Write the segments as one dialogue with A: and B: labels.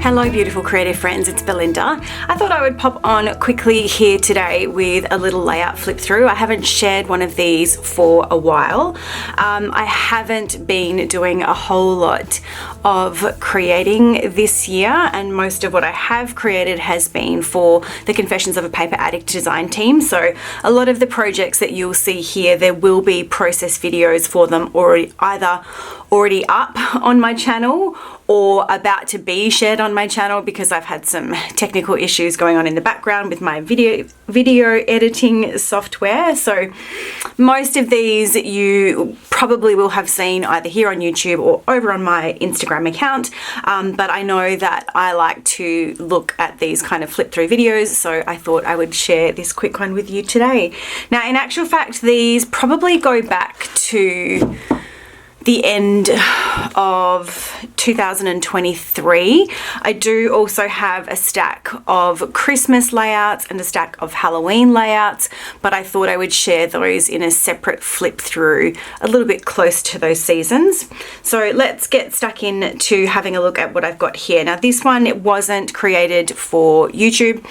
A: Hello beautiful creative friends, it's Belinda. I thought I would pop on quickly here today with a little layout flip through. I haven't shared one of these for a while. I haven't been doing a whole lot of creating this year, and most of what I have created has been for the Confessions of a Paper Addict design team. So a lot of the projects that you'll see here, there will be process videos for them either already up on my channel or about to be shared on my channel, because I've had some technical issues going on in the background with my video editing software. So most of these you probably will have seen either here on YouTube or over on my Instagram account, but I know that I like to look at these kind of flip through videos, so I thought I would share this quick one with you today. Now in actual fact, these probably go back to the end of 2023. I do also have a stack of Christmas layouts and a stack of Halloween layouts, but I thought I would share those in a separate flip through a little bit close to those seasons. So let's get stuck into having a look at what I've got here. Now this one, it wasn't created for YouTube.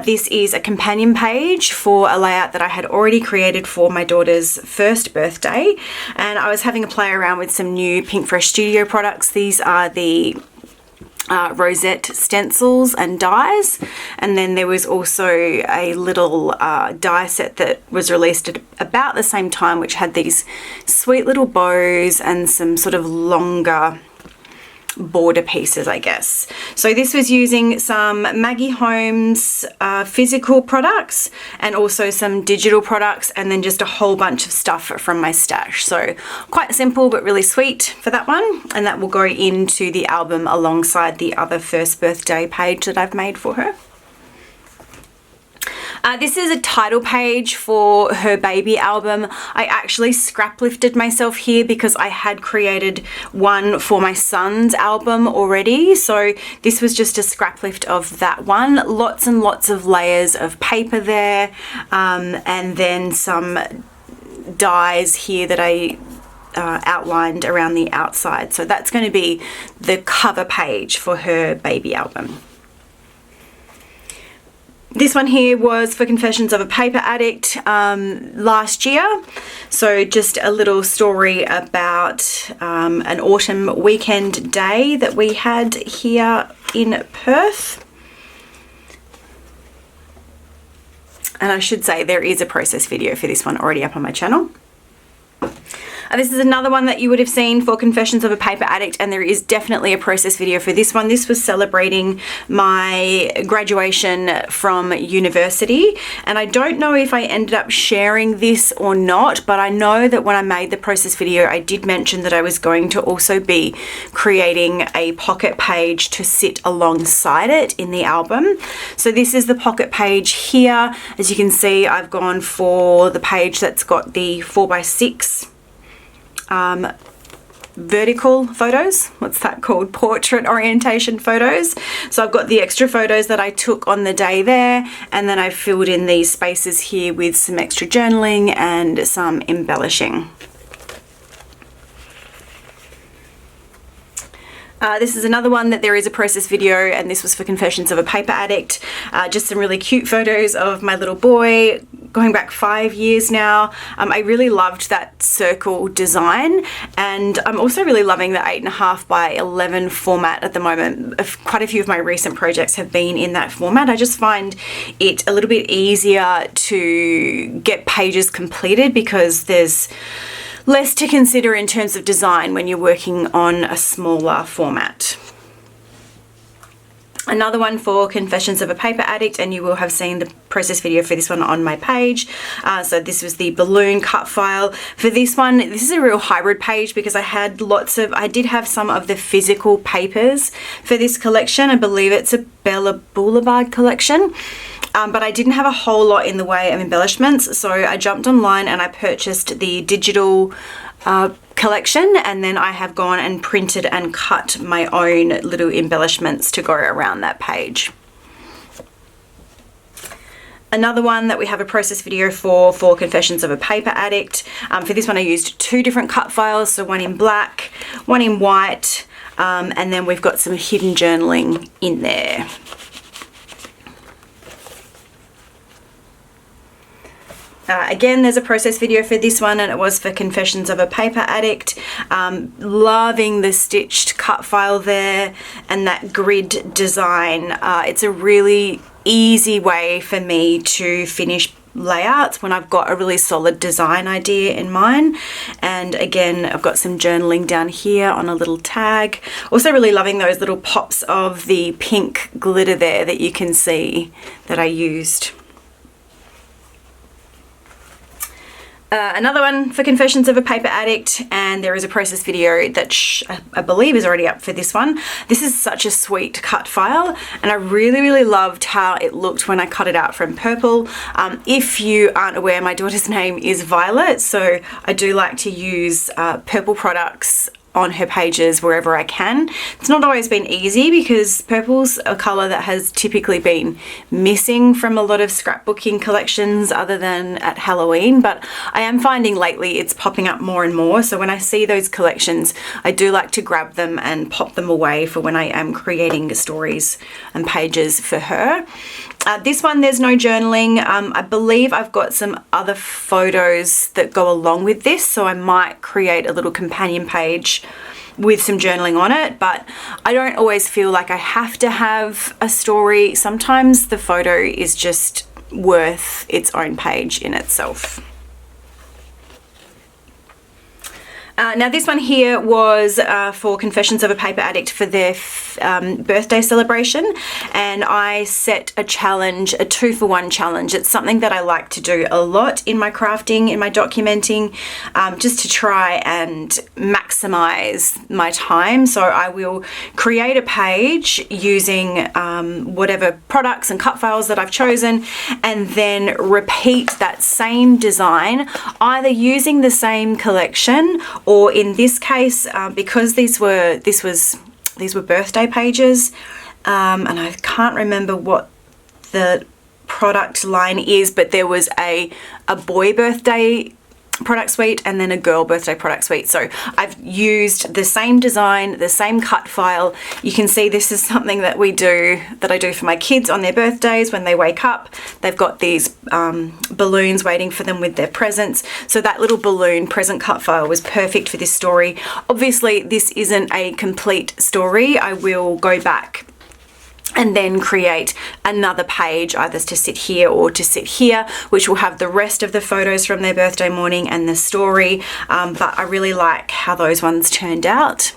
A: This is a companion page for a layout that I had already created for my daughter's first birthday, and I was having a play around with some new Pink Fresh Studio products. These are the rosette stencils and dies, and then there was also a little die set that was released at about the same time, which had these sweet little bows and some sort of longer border pieces, I guess. So this was using some Maggie Holmes physical products and also some digital products, and then just a whole bunch of stuff from my stash. So quite simple but really sweet for that one, and that will go into the album alongside the other first birthday page that I've made for her. This is a title page for her baby album. I actually scrap lifted myself here because I had created one for my son's album already. So this was just a scrap lift of that one. Lots and lots of layers of paper there, and then some dies here that I outlined around the outside. So that's going to be the cover page for her baby album. This one here was for Confessions of a Paper Addict last year. So just a little story about an autumn weekend day that we had here in Perth. And I should say there is a process video for this one already up on my channel. This is another one that you would have seen for Confessions of a Paper Addict, and there is definitely a process video for this one. This was celebrating my graduation from university, and I don't know if I ended up sharing this or not, but I know that when I made the process video, I did mention that I was going to also be creating a pocket page to sit alongside it in the album. So this is the pocket page here. As you can see, I've gone for the page that's got the 4x6 vertical photos. What's that called? Portrait orientation photos. So I've got the extra photos that I took on the day there, and then I filled in these spaces here with some extra journaling and some embellishing. This is another one that there is a process video, and this was for Confessions of a Paper Addict. Just some really cute photos of my little boy, going back 5 years now. I really loved that circle design, and I'm also really loving the 8.5 by 11 format at the moment. Quite a few of my recent projects have been in that format. I just find it a little bit easier to get pages completed because there's less to consider in terms of design when you're working on a smaller format. Another one for Confessions of a Paper Addict, and you will have seen the process video for this one on my page. So this was the balloon cut file. For this one, this is a real hybrid page because I did have some of the physical papers for this collection. I believe it's a Bella Boulevard collection. But I didn't have a whole lot in the way of embellishments, so I jumped online and I purchased the digital collection, and then I have gone and printed and cut my own little embellishments to go around that page. Another one that we have a process video for Confessions of a Paper Addict. For this one I used 2 different cut files, so one in black, one in white, And then we've got some hidden journaling in there. Again, there's a process video for this one, and it was for Confessions of a Paper Addict. Loving the stitched cut file there and that grid design. It's a really easy way for me to finish layouts when I've got a really solid design idea in mind. And again, I've got some journaling down here on a little tag. Also really loving those little pops of the pink glitter there that you can see that I used. Another one for Confessions of a Paper Addict, and there is a process video that I believe is already up for this one. This is such a sweet cut file, and I really loved how it looked when I cut it out from purple. If you aren't aware, my daughter's name is Violet, so I do like to use purple products on her pages wherever I can. It's not always been easy because purple's a colour that has typically been missing from a lot of scrapbooking collections other than at Halloween, but I am finding lately it's popping up more and more. So when I see those collections, I do like to grab them and pop them away for when I am creating stories and pages for her. This one, there's no journaling. I believe I've got some other photos that go along with this, so I might create a little companion page with some journaling on it, but I don't always feel like I have to have a story. Sometimes the photo is just worth its own page in itself. Now this one here was for Confessions of a Paper Addict for their birthday celebration, and I set a challenge, a 2-for-1 challenge. It's something that I like to do a lot in my crafting, in my documenting, just to try and maximize my time. So I will create a page using whatever products and cut files that I've chosen, and then repeat that same design, either using the same collection, or in this case, because these were birthday pages, and I can't remember what the product line is, but there was a boy birthday product suite and then a girl birthday product suite. So I've used the same design, the same cut file. You can see this is something that I do for my kids on their birthdays. When they wake up, they've got these balloons waiting for them with their presents. So that little balloon present cut file was perfect for this story. Obviously, this isn't a complete story. I will go back and then create another page, either to sit here or to sit here, which will have the rest of the photos from their birthday morning and the story. But I really like how those ones turned out.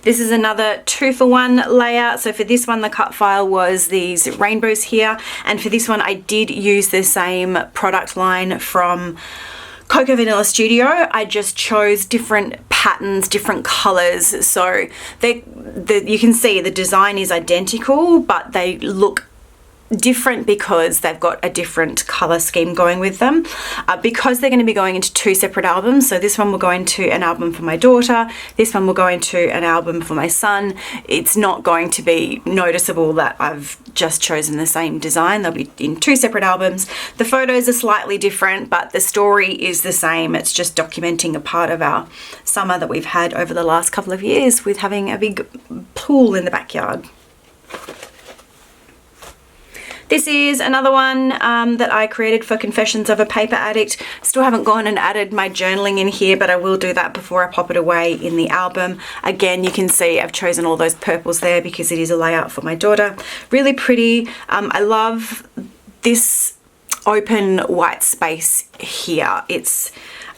A: This is another 2-for-1 layout. So for this one, the cut file was these rainbows here. And for this one, I did use the same product line from Cocoa Vanilla Studio. I just chose different patterns, different colors. So you can see the design is identical, but they look different because they've got a different color scheme going with them, because they're going to be going into 2 separate albums. So this one will go into an album for my daughter, this one will go into an album for my son. It's not going to be noticeable that I've just chosen the same design. They'll be in 2 separate albums. The photos are slightly different, but the story is the same. It's just documenting a part of our summer that we've had over the last couple of years with having a big pool in the backyard. This is another one that I created for Confessions of a Paper Addict. Still haven't gone and added my journaling in here, but I will do that before I pop it away in the album. Again, you can see I've chosen all those purples there because it is a layout for my daughter. Really pretty. I love this open white space here. It's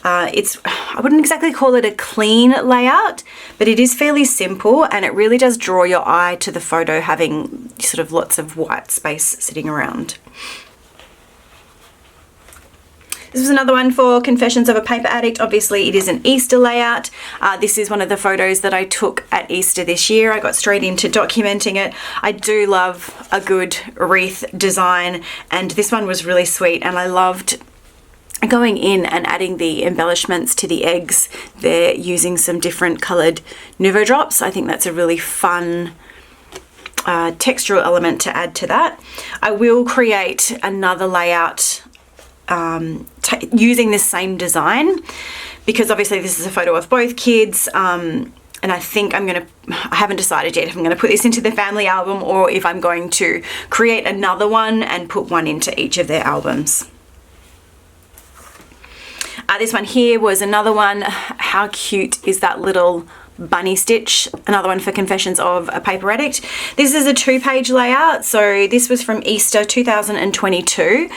A: I wouldn't exactly call it a clean layout, but it is fairly simple, and it really does draw your eye to the photo having sort of lots of white space sitting around. This was another one for Confessions of a Paper Addict. Obviously, it is an Easter layout. This is one of the photos that I took at Easter this year. I got straight into documenting it. I do love a good wreath design, and this one was really sweet, and I loved going in and adding the embellishments to the eggs. They're using some different coloured Nuvo drops. I think that's a really fun textural element to add to that. I will create another layout using this same design, because obviously this is a photo of both kids. And I think I haven't decided yet if I'm going to put this into the family album or if I'm going to create another one and put one into each of their albums. This one here was another one. How cute is that little bunny stitch? Another one for Confessions of a Paper Addict. This is a 2-page layout, so this was from Easter 2022.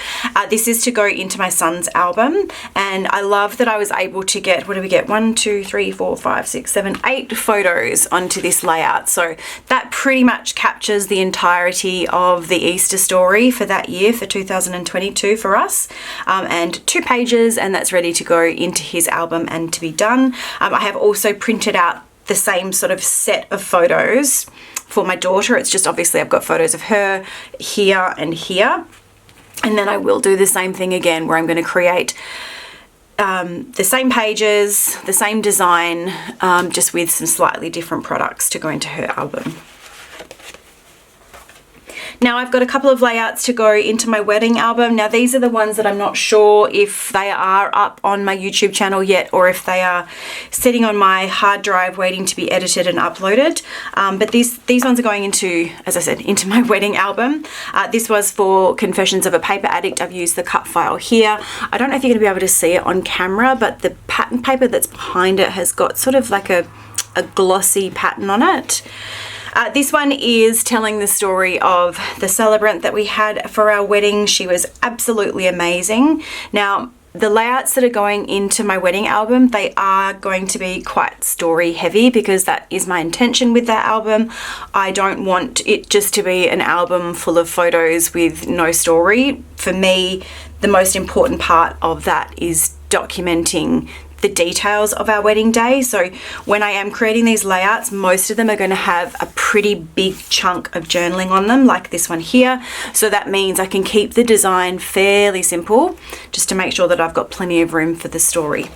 A: This is to go into my son's album, and I love that I was able to get, what do we get, 1 2 3 4 5 6 7 8 photos onto this layout. So that pretty much captures the entirety of the Easter story for that year, for 2022 for us, and 2 pages, and that's ready to go into his album and to be done. I have also printed out the same sort of set of photos for my daughter. It's just obviously I've got photos of her here and here. And then I will do the same thing again where I'm going to create the same pages, the same design, just with some slightly different products to go into her album. Now I've got a couple of layouts to go into my wedding album. Now these are the ones that I'm not sure if they are up on my YouTube channel yet or if they are sitting on my hard drive waiting to be edited and uploaded. But these ones are going into, as I said, into my wedding album. This was for Confessions of a Paper Addict. I've used the cut file here. I don't know if you're going to be able to see it on camera, but the pattern paper that's behind it has got sort of like a glossy pattern on it. This one is telling the story of the celebrant that we had for our wedding. She was absolutely amazing. Now, the layouts that are going into my wedding album, they are going to be quite story heavy because that is my intention with that album. I don't want it just to be an album full of photos with no story. For me, the most important part of that is documenting the details of our wedding day. So when I am creating these layouts, most of them are going to have a pretty big chunk of journaling on them, like this one here. So that means I can keep the design fairly simple just to make sure that I've got plenty of room for the story.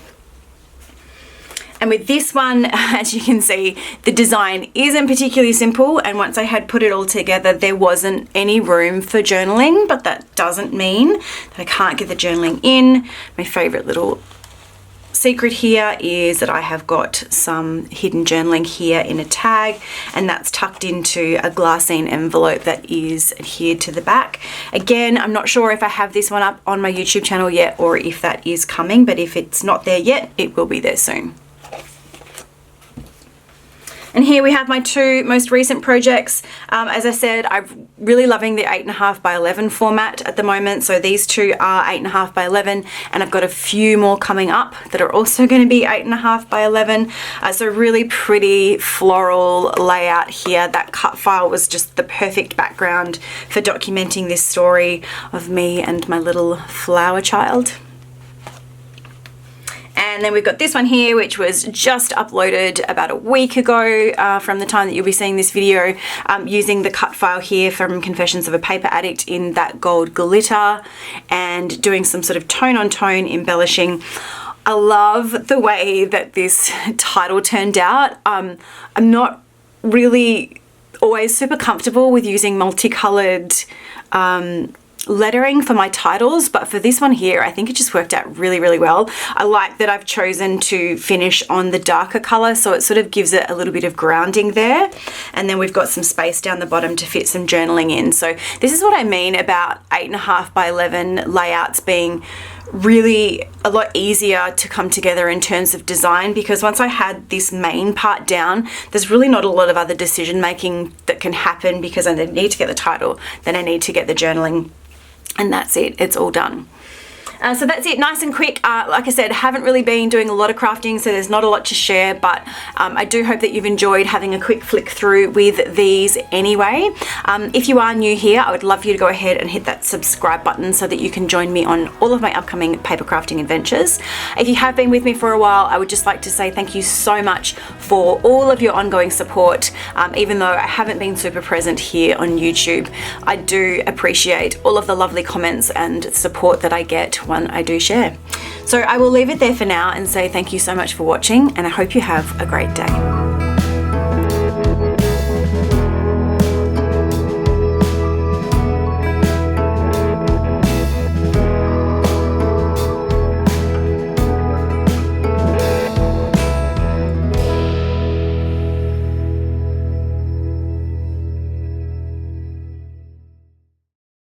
A: And with this one, as you can see, the design isn't particularly simple, and once I had put it all together, there wasn't any room for journaling, but that doesn't mean that I can't get the journaling in. My favorite little secret here is that I have got some hidden journaling here in a tag, and that's tucked into a glassine envelope that is adhered to the back. Again, I'm not sure if I have this one up on my YouTube channel yet or if that is coming, but if it's not there yet, it will be there soon. And here we have my 2 most recent projects. As I said, I'm really loving the 8.5 by 11 format at the moment. So these 2 are 8.5 by 11, and I've got a few more coming up that are also going to be 8.5 by 11. So really pretty floral layout here. That cut file was just the perfect background for documenting this story of me and my little flower child. And then we've got this one here, which was just uploaded about a week ago from the time that you'll be seeing this video, using the cut file here from Confessions of a Paper Addict in that gold glitter and doing some sort of tone-on-tone embellishing. I love the way that this title turned out. I'm not really always super comfortable with using multicolored lettering for my titles, but for this one here, I think it just worked out really, really well. I like that I've chosen to finish on the darker color, so it sort of gives it a little bit of grounding there. And then we've got some space down the bottom to fit some journaling in. So this is what I mean about 8.5 by 11 layouts being really a lot easier to come together in terms of design, because once I had this main part down, there's really not a lot of other decision making that can happen, because I need to get the title, then I need to get the journaling, and that's it, it's all done. So that's it, nice and quick. Like I said, haven't really been doing a lot of crafting, so there's not a lot to share, but I do hope that you've enjoyed having a quick flick through with these anyway. If you are new here, I would love for you to go ahead and hit that subscribe button so that you can join me on all of my upcoming paper crafting adventures. If you have been with me for a while, I would just like to say thank you so much for all of your ongoing support. Even though I haven't been super present here on YouTube, I do appreciate all of the lovely comments and support that I get when I do share. So I will leave it there for now and say thank you so much for watching, and I hope you have a great day.